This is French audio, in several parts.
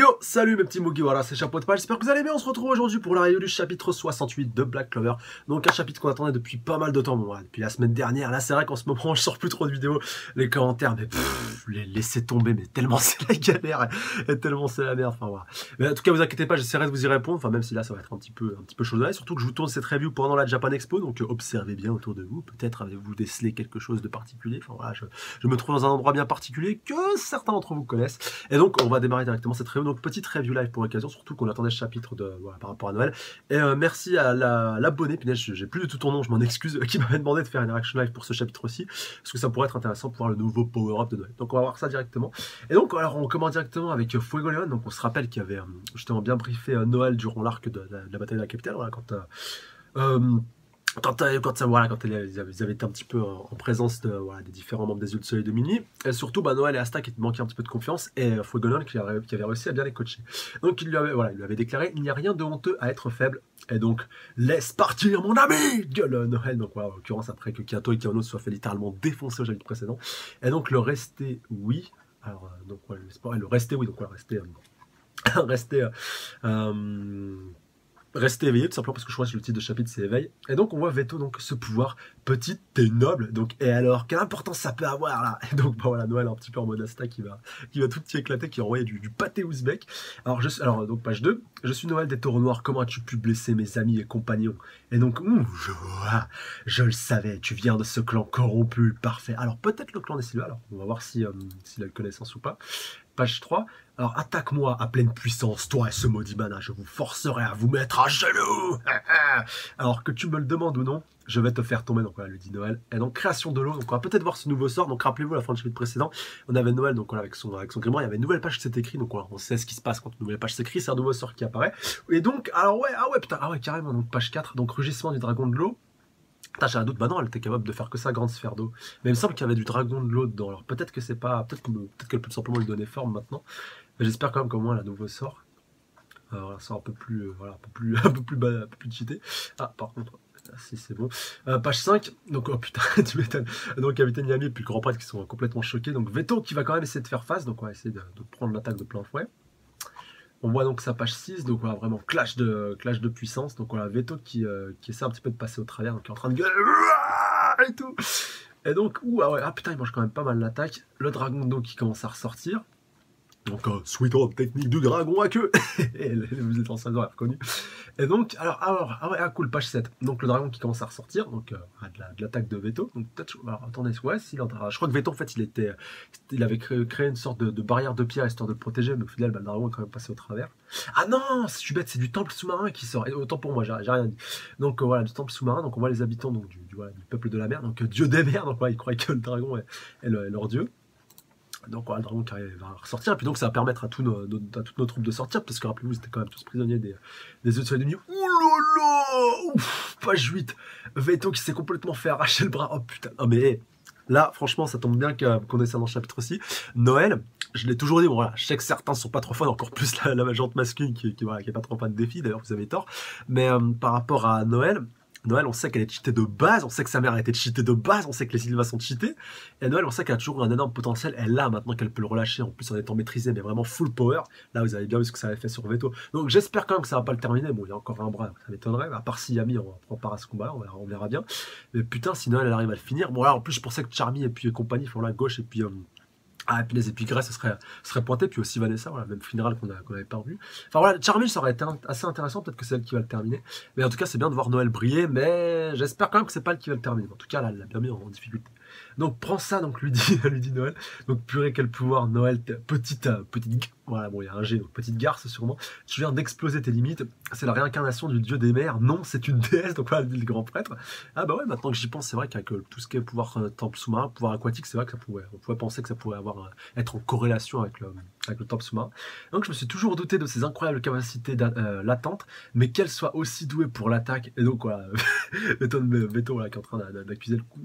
Yo, salut mes petits Mogi, voilà c'est Chapeau de Page, j'espère que vous allez bien. On se retrouve aujourd'hui pour la review du chapitre 68 de Black Clover. Donc un chapitre qu'on attendait depuis pas mal de temps, bon, voilà, depuis la semaine dernière. Là c'est vrai qu'en ce moment je sors plus trop de vidéos, les commentaires, mais les laissez tomber, mais tellement c'est la galère, et tellement c'est la merde, enfin voilà. Mais en tout cas vous inquiétez pas, j'essaierai de vous y répondre, enfin même si là ça va être un petit peu chaud de là, et surtout que je vous tourne cette review pendant la Japan Expo, donc observez bien autour de vous, peut-être avez-vous décelé quelque chose de particulier, enfin voilà, je me trouve dans un endroit bien particulier que certains d'entre vous connaissent, et donc on va démarrer directement cette review. Donc petite review live pour l'occasion, surtout qu'on attendait ce chapitre de, voilà, par rapport à Noël. Et merci à l'abonné, puis j'ai plus du tout ton nom, je m'en excuse, qui m'avait demandé de faire une réaction live pour ce chapitre aussi, parce que ça pourrait être intéressant pour voir le nouveau power-up de Noël. Donc on va voir ça directement. Et donc alors on commence directement avec Fuego Leon. Donc on se rappelle qu'il y avait justement bien briefé Noël durant l'arc de la bataille de la capitale, voilà, quand ils avaient été un petit peu en présence de, voilà, des différents membres des Yeux de Soleil de Minuit, et surtout Noël et Asta qui manquaient un petit peu de confiance, et Fuegoleon qui avait réussi à bien les coacher. Donc il lui avait déclaré: il n'y a rien de honteux à être faible, et donc laisse partir mon ami, gueule Noël. Donc voilà, en l'occurrence après que Kato et Kiano se soient fait littéralement défoncer au chapitre précédent. Et donc le rester oui, alors donc ouais, le rester oui, donc voilà, rester éveillé, tout simplement parce que je crois que le titre de chapitre c'est éveil. Et donc on voit Veto, donc ce pouvoir petit et noble. Donc et alors quelle importance ça peut avoir là. Et donc voilà, Noël un petit peu en mode Asta qui va tout y éclater, qui a envoyé du pâté ouzbek. Alors donc page 2, je suis Noël des taureaux noirs, comment as-tu pu blesser mes amis et compagnons? Et donc je le savais, tu viens de ce clan corrompu, parfait. Alors peut-être le clan des Sylvains, alors on va voir s'il a une connaissance ou pas. Page 3, alors attaque-moi à pleine puissance, toi et ce maudit mana, je vous forcerai à vous mettre à genoux. Alors que tu me le demandes ou non, je vais te faire tomber. Donc voilà, lui dit Noël. Et donc création de l'eau, donc on va peut-être voir ce nouveau sort. Donc rappelez-vous la fin du chapitre précédent, on avait Noël, donc voilà, avec son grimoire, il y avait une nouvelle page qui s'est écrite, donc voilà, on sait ce qui se passe quand une nouvelle page s'écrit, c'est un nouveau sort qui apparaît. Et donc, alors ouais, carrément, donc page 4, donc rugissement du dragon de l'eau. Putain, j'ai un doute, non, elle était capable de faire que ça, grande sphère d'eau. Mais il me semble qu'il y avait du dragon de l'eau dedans. Alors peut-être que c'est pas. Peut-être qu'elle peut tout simplement lui donner forme maintenant. Mais j'espère quand même qu'au moins elle a un nouveau sort. Alors un sort un peu plus. Voilà, un peu plus cheaté. Ah, par contre. Si c'est bon. Page 5, donc oh putain, tu m'étonnes. Donc Capitaine Yami et puis le grand prêtre qui sont complètement choqués. Donc Veto qui va quand même essayer de faire face, donc on va essayer de prendre l'attaque de plein fouet. On voit donc sa page 6, donc voilà, vraiment clash de puissance. Donc voilà, Veto qui essaie un petit peu de passer au travers, donc qui est en train de gueuler et tout. Et donc, putain, il mange quand même pas mal l'attaque. Le dragon d'eau qui commence à ressortir. Donc, sweet on technique du dragon à queue. Vous êtes en train de reconnu. Et donc, cool, page 7. Donc, le dragon qui commence à ressortir. Donc, de l'attaque de Veto. Donc, peut-être, alors, attendez, ouais, je crois que Veto, en fait, il avait créé une sorte de barrière de pierre histoire de le protéger. Mais au final, le dragon est quand même passé au travers. Ah non, je suis bête, c'est du temple sous-marin qui sort. Et autant pour moi, j'ai rien dit. Donc, voilà, du temple sous-marin. Donc, on voit les habitants donc, du peuple de la mer. Donc, dieu des mers. Donc, voilà, ils croient que le dragon est leur dieu. Donc voilà, le dragon qui va ressortir, et puis donc ça va permettre à toutes nos troupes de sortir, parce que rappelez-vous, c'était quand même tous prisonniers des Yeux de Soleil de Minuit. Ouh là là, ouf, page 8, Veto qui s'est complètement fait arracher le bras, oh putain, non mais là, franchement, ça tombe bien qu'on ait ça dans le chapitre aussi. Noël, je l'ai toujours dit, bon voilà, je sais que certains sont pas trop fans, encore plus la majorité masculine qui est pas trop fan de défi, d'ailleurs vous avez tort, mais par rapport à Noël, on sait qu'elle est cheatée de base, on sait que sa mère a été cheatée de base, on sait que les Sylvains sont cheatés. Et Noël, on sait qu'elle a toujours un énorme potentiel. Elle l'a maintenant qu'elle peut le relâcher, en plus en étant maîtrisée, mais vraiment full power. Là, vous avez bien vu ce que ça avait fait sur Veto. Donc j'espère quand même que ça va pas le terminer. Bon, il y a encore un bras, ça m'étonnerait. À part si Yami on prend part à ce combat-là, on verra bien. Mais putain, si Noël elle arrive à le finir. Bon, là en plus, je pensais que Charmy et puis compagnie font la gauche et puis. Et puis Grace, ce serait pointé, puis aussi Vanessa, voilà, même funéral qu'on avait pas vu. Enfin voilà, Charmy, ça aurait été assez intéressant, peut-être que c'est elle qui va le terminer. Mais en tout cas, c'est bien de voir Noël briller, mais j'espère quand même que c'est pas elle qui va le terminer. En tout cas, là, elle l'a bien mis en difficulté. Donc prends ça, donc lui dit Noël. Donc purée, quel pouvoir, Noël, petite, voilà, bon, il y a un G, donc petite garce sûrement. Tu viens d'exploser tes limites. C'est la réincarnation du dieu des mers. Non, c'est une déesse, donc voilà, dit le grand prêtre. Ah bah ouais, maintenant que j'y pense, c'est vrai qu'avec tout ce qui est pouvoir temple sous-marin, pouvoir aquatique, c'est vrai que on pouvait penser que ça pouvait être en corrélation avec le temple sous-marin. Donc je me suis toujours douté de ses incroyables capacités latentes, mais qu'elle soit aussi douée pour l'attaque. Et donc voilà, Veto voilà, qui est en train d'accuser le coup.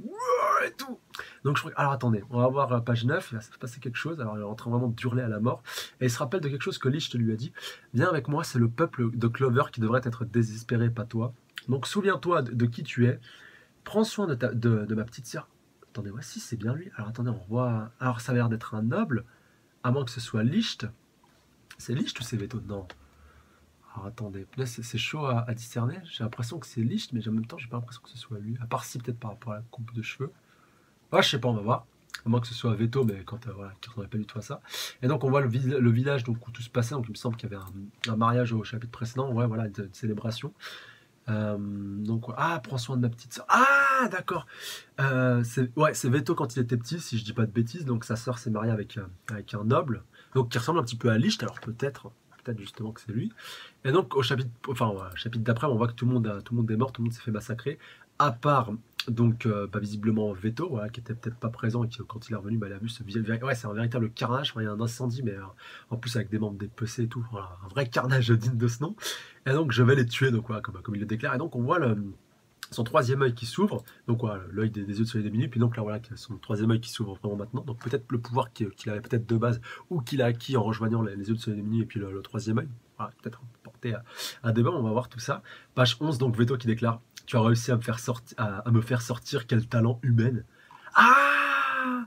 Et tout. Donc alors attendez, on va voir page 9, il va se passer quelque chose, alors il est en train vraiment d'hurler à la mort, et il se rappelle de quelque chose que Licht lui a dit: viens avec moi, c'est le peuple de Clover qui devrait être désespéré, pas toi. Donc souviens-toi de qui tu es, prends soin de ma petite sœur. Attendez, voici, c'est bien lui. Alors attendez, on voit, alors ça a l'air d'être un noble, à moins que ce soit Licht. C'est Licht ou c'est Veto? Non. Alors attendez, là c'est chaud à discerner. J'ai l'impression que c'est Licht, mais en même temps, j'ai pas l'impression que ce soit lui. À part si, peut-être par rapport à la coupe de cheveux. Ouais, je sais pas, on va voir. À moins que ce soit Veto, mais quand voilà, qui ressemblait pas du tout à ça. Et donc on voit le village donc, où tout se passait. Donc il me semble qu'il y avait un mariage au chapitre précédent. Ouais, voilà, une célébration. Donc, ah, prends soin de ma petite soeur. Ah, d'accord. Ouais, c'est Veto quand il était petit, si je dis pas de bêtises. Donc sa soeur s'est mariée avec un noble, donc qui ressemble un petit peu à Licht. Alors peut-être justement que c'est lui. Et donc au chapitre, enfin, ouais, chapitre d'après, on voit que tout le monde est mort, tout le monde s'est fait massacrer, à part donc visiblement Veto, voilà, qui était peut-être pas présent et qui quand il est revenu, bah, il a vu ouais, c'est un véritable carnage. Enfin, il y a un incendie, mais en plus avec des membres dépecés et tout. Voilà, un vrai carnage digne de ce nom. Et donc je vais les tuer, donc voilà, comme il le déclare. Et donc on voit son troisième œil qui s'ouvre, donc voilà, l'œil des yeux de soleil des minutes, puis donc là voilà, son troisième œil qui s'ouvre vraiment maintenant, donc peut-être le pouvoir qu'il avait peut-être de base, ou qu'il a acquis en rejoignant les yeux de soleil des minutes, et puis le troisième œil, voilà, peut-être porté à débat, on va voir tout ça. Page 11, donc Veto qui déclare: tu as réussi à me faire sortir, quel talent humain. Ah,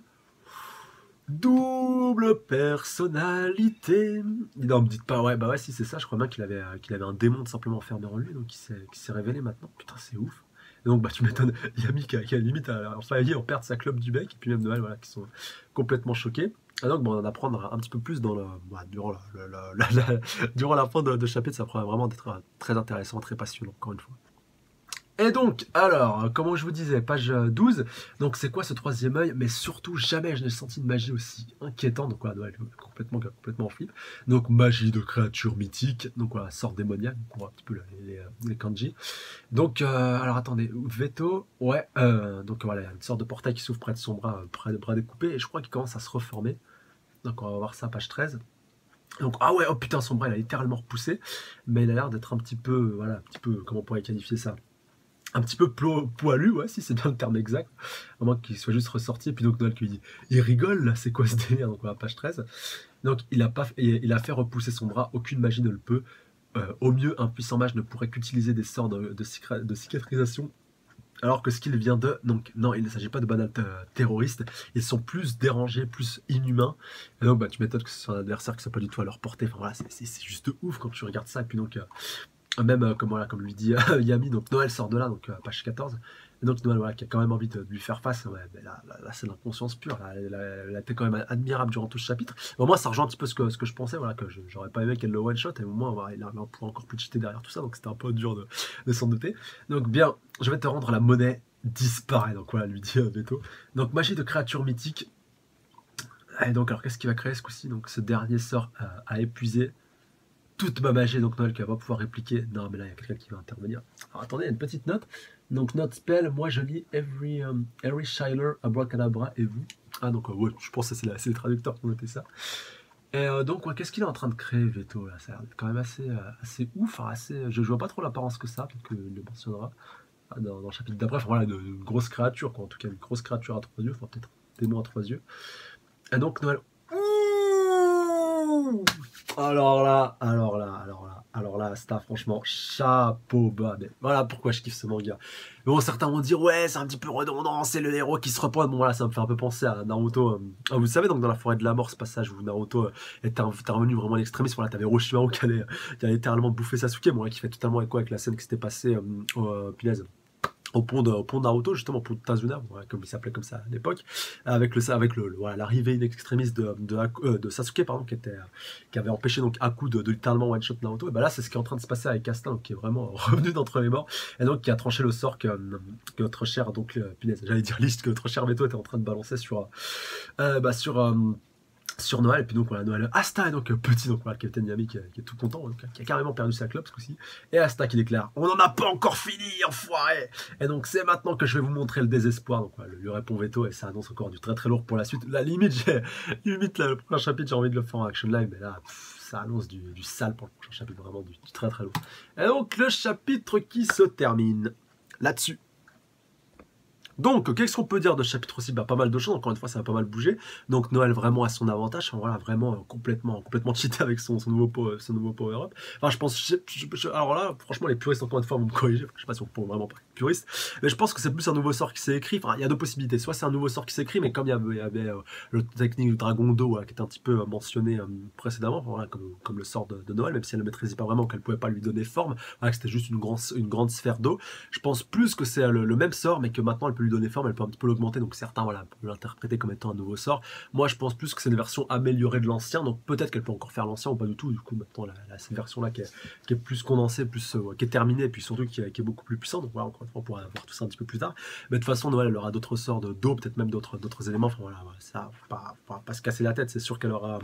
double personnalité. Non, me dites pas, ouais, bah ouais, si c'est ça, je crois bien qu'il avait un démon simplement enfermé en lui, donc qui s'est révélé maintenant. Putain, c'est ouf. Et donc, bah, tu m'étonnes, Yami qui a limite failli en perdre sa clope du bec, et puis même Noël, voilà, qui sont complètement choqués. Et donc, bon, on va en apprendre un petit peu plus durant durant la fin de chapitre, ça pourrait vraiment être très intéressant, très passionnant, encore une fois. Et donc, alors, comme je vous disais, page 12, donc c'est quoi ce troisième œil? Mais surtout, jamais je n'ai senti de magie aussi inquiétante, donc voilà, Noël complètement en flip. Donc, magie de créatures mythiques, donc voilà, sort démoniaque, on voit un petit peu les kanji. Donc, alors attendez, Veto, ouais, donc voilà, il y a une sorte de portail qui s'ouvre près de son bras, près de bras découpé, et je crois qu'il commence à se reformer. Donc, on va voir ça, page 13. Donc, ah ouais, oh putain, son bras, il a littéralement repoussé, mais il a l'air d'être un petit peu, voilà, un petit peu, comment on pourrait qualifier ça? Un petit peu poilu, ouais, si c'est bien le terme exact, à moins qu'il soit juste ressorti. Et puis donc Noël qui lui dit: il rigole là, c'est quoi ce délire? Donc voilà, page 13. Donc il a fait repousser son bras, aucune magie ne le peut. Au mieux, un puissant mage ne pourrait qu'utiliser des sorts de cicatrisation. Alors que ce qu'il vient de... Donc non, il ne s'agit pas de banal terroristes, ils sont plus dérangés, plus inhumains. Et donc bah, tu m'étonnes que ce soit un adversaire qui ne soit pas du tout à leur portée. Enfin voilà, c'est juste ouf quand tu regardes ça. Et puis donc... même comme lui dit Yami, donc Noël sort de là, donc page 14. Et donc Noël, voilà, qui a quand même envie de lui faire face. Ouais, mais là c'est de l'inconscience pure. Là, elle a été quand même admirable durant tout ce chapitre. Au moins, ça rejoint un petit peu ce que je pensais, voilà, que j'aurais pas aimé qu'elle le one shot. Et au moins, voilà, il a un point encore plus cheaté derrière tout ça, donc c'était un peu dur de s'en douter. Donc bien, je vais te rendre la monnaie disparaît. Donc voilà, lui dit Veto. Donc magie de créature mythique. Et donc alors qu'est-ce qu'il va créer ce coup-ci? Donc ce dernier sort à épuiser toute ma magie, donc Noël qui va pas pouvoir répliquer. Non, mais là, il y a quelqu'un qui va intervenir. Alors, attendez, il y a une petite note. Donc, note spell, moi je lis Every Shiler, Abracadabra, et vous. Ah, donc, ouais, je pense que c'est les traducteurs qui ont noté ça. Et donc, ouais, qu'est-ce qu'il est en train de créer, Veto, là? Ça a l'air d'être quand même assez ouf, je vois pas trop l'apparence que ça, peut-être qu'il le mentionnera dans le chapitre d'après. Enfin, voilà, une grosse créature, quoi. En tout cas, une grosse créature à 3 yeux, enfin, peut-être un démon à 3 yeux. Et donc, Noël. Alors là, Asta, franchement, chapeau bas. Mais voilà pourquoi je kiffe ce manga. Mais bon, certains vont dire, ouais, c'est un petit peu redondant, c'est le héros qui se reprend. Bon, voilà, ça me fait un peu penser à Naruto. Vous savez, donc dans la forêt de la mort, ce passage où Naruto était revenu vraiment à l'extrémisme. Voilà, t'avais Orochimaru qui allait littéralement bouffer Sasuke, bon, là, qui fait totalement écho avec la scène qui s'était passée au pont de Naruto, justement, au pont de Tazuna, ouais, comme il s'appelait comme ça à l'époque, avec voilà, l'arrivée in extremis de Sasuke, pardon, qui avait empêché donc Haku de littéralement one-shot Naruto. Et ben là, c'est ce qui est en train de se passer avec Asta, donc, qui est vraiment revenu d'entre les morts, et donc qui a tranché le sort que notre cher, donc, j'allais dire liste, que notre cher Veto était en train de balancer sur Noël. Et puis donc voilà, Noël, Asta, et donc petit, donc voilà, le capitaine Yami qui est tout content, donc, qui a carrément perdu sa clope ce coup-ci, et Asta qui déclare: on n'en a pas encore fini, enfoiré, et donc c'est maintenant que je vais vous montrer le désespoir. Donc voilà, lui répond Veto, et ça annonce encore du très très lourd pour la suite. La limite, le prochain chapitre, j'ai envie de le faire en action live, mais là ça annonce du sale pour le prochain chapitre, vraiment du très très lourd. Et donc le chapitre qui se termine là-dessus. Donc, qu'est-ce qu'on peut dire de ce chapitre aussi? Bah, pas mal de choses, encore une fois, ça a pas mal bougé. Donc, Noël vraiment à son avantage, enfin, voilà, vraiment complètement cheaté avec son nouveau power-up. Enfin, je pense, alors là, franchement, les puristes, encore une fois, vont me corriger. Je sais pas si on peut vraiment pas puriste. Mais je pense que c'est plus un nouveau sort qui s'est écrit. Enfin, il y a deux possibilités. Soit c'est un nouveau sort qui s'écrit, mais comme il y avait le technique du dragon d'eau qui était un petit peu mentionné précédemment, voilà, comme le sort de Noël, même si elle ne le maîtrisait pas vraiment, qu'elle pouvait pas lui donner forme, voilà, que c'était juste une grande sphère d'eau. Je pense plus que c'est le même sort, mais que maintenant elle peut lui donner forme, elle peut un petit peu l'augmenter. Donc certains voilà, peuvent l'interpréter comme étant un nouveau sort. Moi, je pense plus que c'est une version améliorée de l'ancien, donc peut-être qu'elle peut encore faire l'ancien ou pas du tout. Du coup, maintenant, cette version-là qui est plus condensée, plus, qui est terminée, et puis surtout qui est beaucoup plus puissante. Donc voilà, encore une fois, on pourra voir tout ça un petit peu plus tard. Mais de toute façon, Noël, elle aura d'autres sorts d'eau, peut-être même d'autres éléments. Enfin voilà, ça, faut pas se casser la tête. C'est sûr qu'elle aura.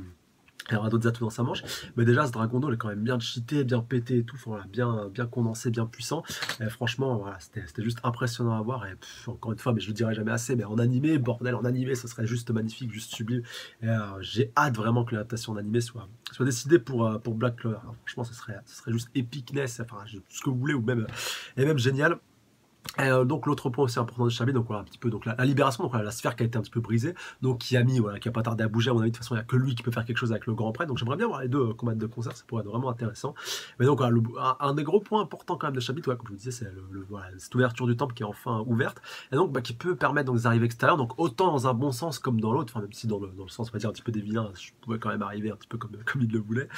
Elle aura d'autres atouts dans sa manche, mais déjà ce dragon d'eau il est quand même bien cheaté, bien pété et tout, enfin, voilà, bien condensé, bien puissant. Et franchement, voilà, c'était juste impressionnant à voir. Et encore une fois, mais je le dirai jamais assez, mais en animé, bordel, en animé, ce serait juste magnifique, juste sublime. Et j'ai hâte vraiment que l'adaptation en animé soit décidée pour Black Clover. Alors, franchement, ce serait juste epicness, enfin, tout ce que vous voulez, ou même, et même génial. Donc l'autre point aussi important de Chabi, donc voilà un petit peu donc la libération, donc voilà, la sphère qui a été un petit peu brisée, donc Kiami voilà qui a pas tardé à bouger à mon avis, de toute façon il n'y a que lui qui peut faire quelque chose avec le grand prêtre, donc j'aimerais bien voir les deux combattre de concert, ça pourrait être vraiment intéressant. Mais donc voilà, un des gros points importants quand même de Chabi, comme je vous disais, c'est voilà, cette ouverture du temple qui est enfin ouverte, et donc qui peut permettre donc des arrivées extérieures, donc autant dans un bon sens comme dans l'autre, enfin même si dans le sens on va dire un petit peu des vilains, je pouvais quand même arriver un petit peu comme il le voulait.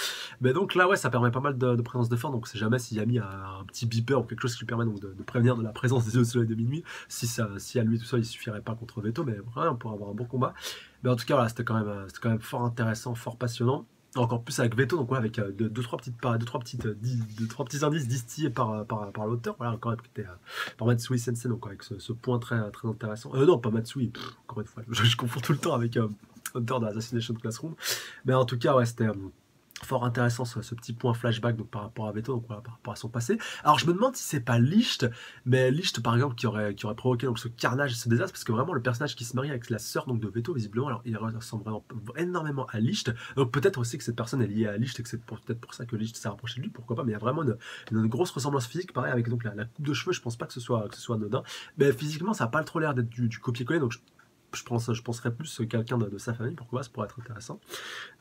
Mais donc là ouais ça permet pas mal de présence de force, donc c'est jamais si Yami a un petit beeper ou quelque chose qui lui permet donc de prévenir de la présence des yeux de soleil de minuit. Si à lui tout seul il suffirait pas contre Veto, mais vraiment pour avoir un bon combat. Mais en tout cas voilà, c'était quand même fort intéressant, fort passionnant. Encore plus avec Veto, donc ouais, avec deux trois petits indices distillés par l'auteur, voilà, encore même qui était par Matsui Sensei, donc avec ce point très intéressant. Non, pas Matsui, encore une fois, je confonds tout le temps avec l'auteur de Assassination Classroom. Mais en tout cas, ouais, c'était fort intéressant ce petit point flashback donc par rapport à Veto, donc voilà, par rapport à son passé. Alors je me demande si c'est pas Licht, mais Licht par exemple qui aurait provoqué donc ce carnage, ce désastre, parce que vraiment le personnage qui se marie avec la sœur donc de Veto visiblement, alors il ressemble vraiment énormément à Licht, donc peut-être aussi que cette personne est liée à Licht et que c'est peut-être pour ça que Licht s'est rapproché de lui, pourquoi pas, mais il y a vraiment une grosse ressemblance physique, pareil avec donc la coupe de cheveux, je pense pas que ce soit anodin, mais physiquement ça a pas trop l'air d'être du copier-coller, donc je penserais plus quelqu'un de sa famille, pourquoi pas, ça pourrait être intéressant.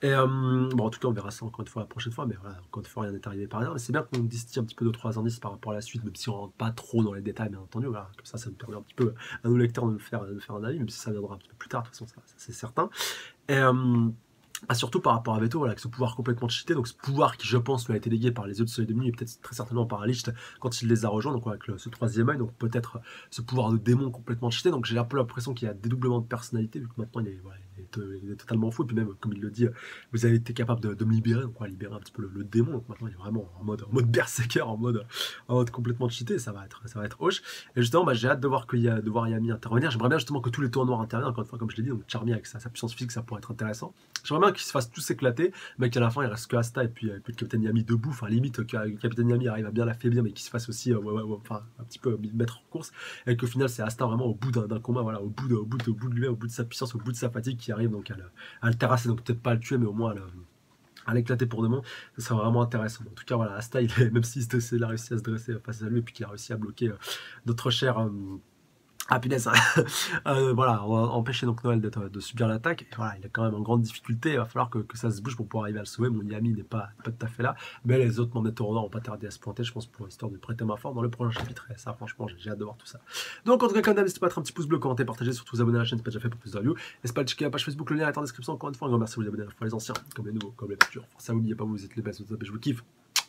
Et bon, en tout cas, on verra ça encore une fois la prochaine fois, mais voilà, encore une fois, rien n'est arrivé par hasard. Mais c'est bien qu'on distille un petit peu de 3 indices par rapport à la suite, même si on rentre pas trop dans les détails, bien entendu. Voilà, comme ça nous permet un petit peu à nos lecteurs de faire un avis, même si ça viendra un petit peu plus tard, de toute façon, ça c'est certain. Et surtout par rapport à Veto, voilà, avec ce pouvoir complètement cheaté, donc ce pouvoir qui, je pense, lui a été légué par les yeux de Soleil de Minuit et peut-être très certainement par Licht quand il les a rejoints, donc avec ce troisième œil, donc peut-être ce pouvoir de démon complètement cheaté. Donc j'ai un peu l'impression qu'il y a dédoublement de personnalité, vu que maintenant il est totalement fou, et puis même, comme il le dit, vous avez été capable de me libérer, donc on va libérer un petit peu le démon, donc maintenant il est vraiment en mode berserker, en mode complètement cheaté, ça va être hoche. Et justement, j'ai hâte de voir Yami intervenir. J'aimerais bien justement que tous les tours noirs interviennent, encore une fois, comme je l'ai dit, donc Charmy avec sa puissance physique, ça pourrait être intéressant. J'aimerais bien qu'ils se fassent tous éclater, mais qu'à la fin il reste que Asta et puis le Capitaine Yami debout, enfin limite que le Capitaine Yami arrive à bien l'affaiblir, mais qu'il se fasse aussi enfin, un petit peu mettre en course, et qu'au final c'est Asta vraiment au bout d'un combat, voilà, au bout de lui-même, au bout de sa puissance, au bout de sa fatigue, qui arrive donc à le terrasser, donc peut-être pas à le tuer, mais au moins à l'éclater pour demain, ce serait vraiment intéressant. En tout cas, voilà, Asta, même s'il a réussi à se dresser face à lui, et puis qu'il a réussi à bloquer notre cher punaise, voilà, on va empêcher donc Noël de subir l'attaque. Voilà, il est quand même en grande difficulté. Il va falloir que ça se bouge pour pouvoir arriver à le sauver. Mon Yami n'est pas tout à fait là, mais les autres membres des Toronto n'ont pas tardé à se pointer, je pense, pour histoire de prêter main forte dans le prochain chapitre. Et ça, franchement, j'ai hâte de voir tout ça. Donc, en tout cas, comme d'hab, n'hésitez pas à mettre un petit pouce bleu, commenter, partager, surtout vous abonner à la chaîne, c'est pas déjà fait pour plus de reviews. N'hésitez pas à checker la page Facebook, le lien est en description. Encore une fois, un grand merci à vous abonner, pour les anciens, comme les nouveaux, comme les futurs. Ça, n'oubliez pas, vous êtes les best, je vous kiffe.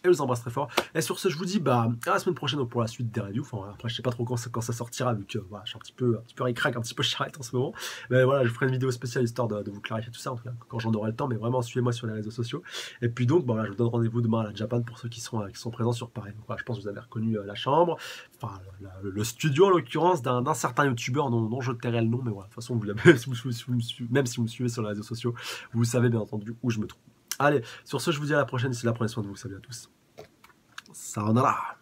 Et je vous embrasse très fort. Et sur ce, je vous dis à la semaine prochaine pour la suite des reviews. Enfin, après, je sais pas trop quand ça sortira, vu que voilà, je suis un petit peu ric-rac, un petit peu charrette en ce moment. Mais voilà, je ferai une vidéo spéciale histoire de vous clarifier tout ça, en tout cas, quand j'en aurai le temps. Mais vraiment, suivez-moi sur les réseaux sociaux. Et puis donc, voilà, je vous donne rendez-vous demain à la Japan pour ceux qui sont présents sur Paris. Donc voilà, je pense que vous avez reconnu la chambre, enfin le studio en l'occurrence d'un certain youtubeur dont je tairai le nom. Mais voilà, de toute façon, même si vous me suivez sur les réseaux sociaux, vous savez bien entendu où je me trouve. Allez, sur ce, je vous dis à la prochaine. D'ici là, prenez soin de vous. Salut à tous. Sayonara.